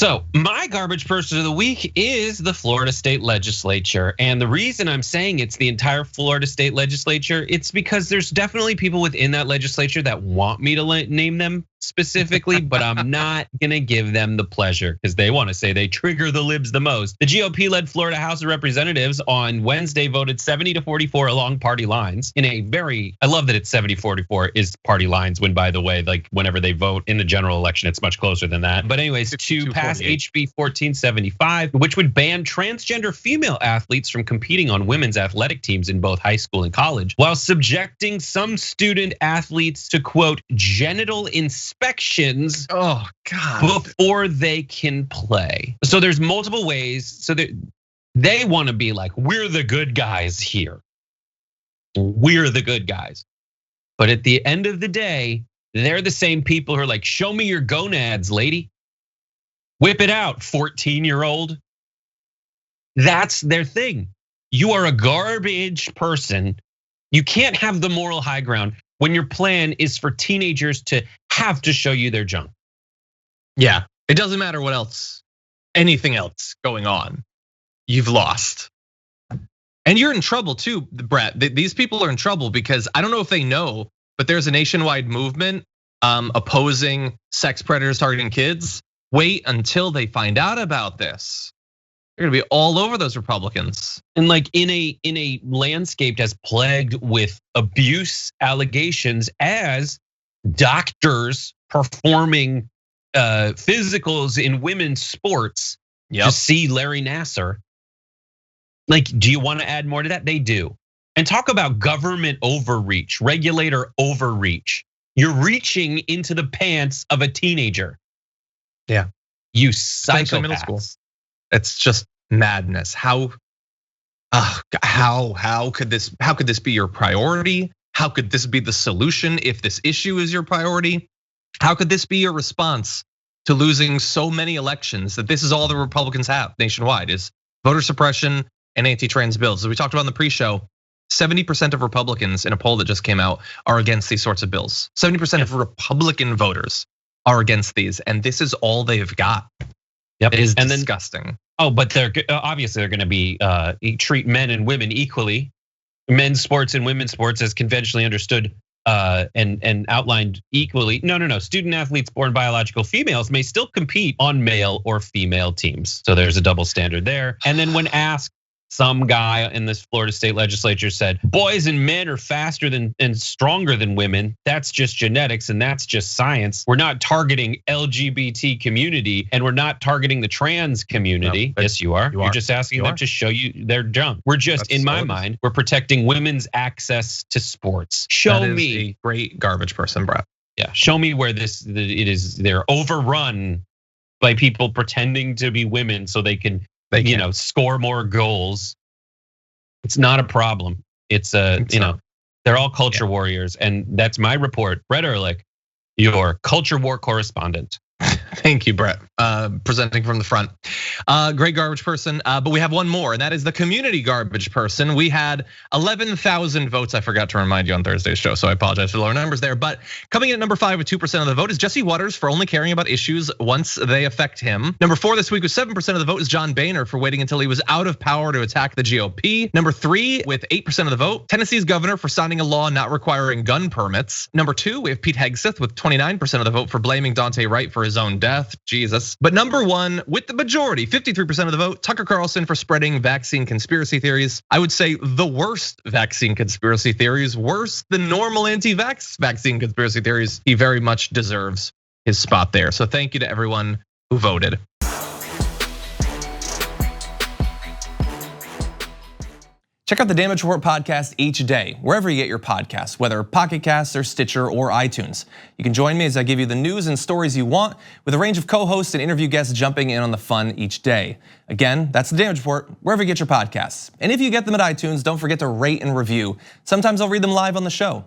So my garbage person of the week is the Florida State Legislature. And the reason I'm saying it's the entire Florida State Legislature, it's because there's definitely people within that legislature that want me to name them specifically, but I'm not gonna give them the pleasure because they wanna say they trigger the libs the most. The GOP-led Florida House of Representatives on Wednesday voted 70-44 along party lines in a very, I love that it's 70-44 is party lines when, by the way, like whenever they vote in the general election, it's much closer than that. But anyways, to pass HB 1475, which would ban transgender female athletes from competing on women's athletic teams in both high school and college, while subjecting some student athletes to, quote, genital inspections before they can play. So there's multiple ways. So they want to be like, we're the good guys here. We're the good guys. But at the end of the day, they're the same people who are like, show me your gonads, lady. Whip it out, 14-year-old. That's their thing. You are a garbage person. You can't have the moral high ground when your plan is for teenagers to have to show you their junk. Yeah, it doesn't matter what else, anything else going on. You've lost. And you're in trouble too, Brett. These people are in trouble because I don't know if they know, but there's a nationwide movement opposing sex predators targeting kids. Wait until they find out about this. They're gonna be all over those Republicans. And like in a landscape that's plagued with abuse allegations, as doctors performing physicals in women's sports to see Larry Nassar. Like, do you want to add more to that? They do. And talk about government overreach, regulator overreach. You're reaching into the pants of a teenager. Yeah, you psychopaths. Middle school. It's just madness. How could this be your priority? How could this be the solution if this issue is your priority? How could this be your response to losing so many elections that this is all the Republicans have nationwide is voter suppression and anti-trans bills? As we talked about in the pre-show, 70% of Republicans in a poll that just came out are against these sorts of bills. 70% of Republican voters are against these, and this is all they've got. Yep, it is disgusting. But they're obviously they're going to be treat men and women equally, men's sports and women's sports as conventionally understood and outlined equally. No. Student athletes born biological females may still compete on male or female teams. So there's a double standard there. And then when asked, some guy in this Florida State Legislature said, boys and men are faster than and stronger than women. That's just genetics and that's just science. We're not targeting LGBT community and we're not targeting the trans community. No, yes, you are. You're just asking them to show you their junk. We're just, in my mind, we're protecting women's access to sports. Show me a great garbage person, Brett. Yeah, show me where they're overrun by people pretending to be women so they can score more goals. It's not a problem. It's they're all culture warriors, and that's my report. Brett Erlich, your culture war correspondent. Thank you, Brett. Presenting from the front. Great garbage person, but we have one more, and that is the community garbage person. We had 11,000 votes. I forgot to remind you on Thursday's show, so I apologize for the lower numbers there. But coming in at number 5 with 2% of the vote is Jesse Waters for only caring about issues once they affect him. Number 4 this week with 7% of the vote is John Boehner for waiting until he was out of power to attack the GOP. Number 3 with 8% of the vote, Tennessee's governor for signing a law not requiring gun permits. Number 2, we have Pete Hegseth with 29% of the vote for blaming Dante Wright for his own death. Jesus. But number 1 with the majority, 53% of the vote, Tucker Carlson for spreading vaccine conspiracy theories. I would say the worst vaccine conspiracy theories, worse than normal anti-vax vaccine conspiracy theories. He very much deserves his spot there. So thank you to everyone who voted. Check out the Damage Report podcast each day, wherever you get your podcasts, whether Pocket Casts or Stitcher or iTunes. You can join me as I give you the news and stories you want, with a range of co-hosts and interview guests jumping in on the fun each day. Again, that's the Damage Report, wherever you get your podcasts. And if you get them at iTunes, don't forget to rate and review. Sometimes I'll read them live on the show.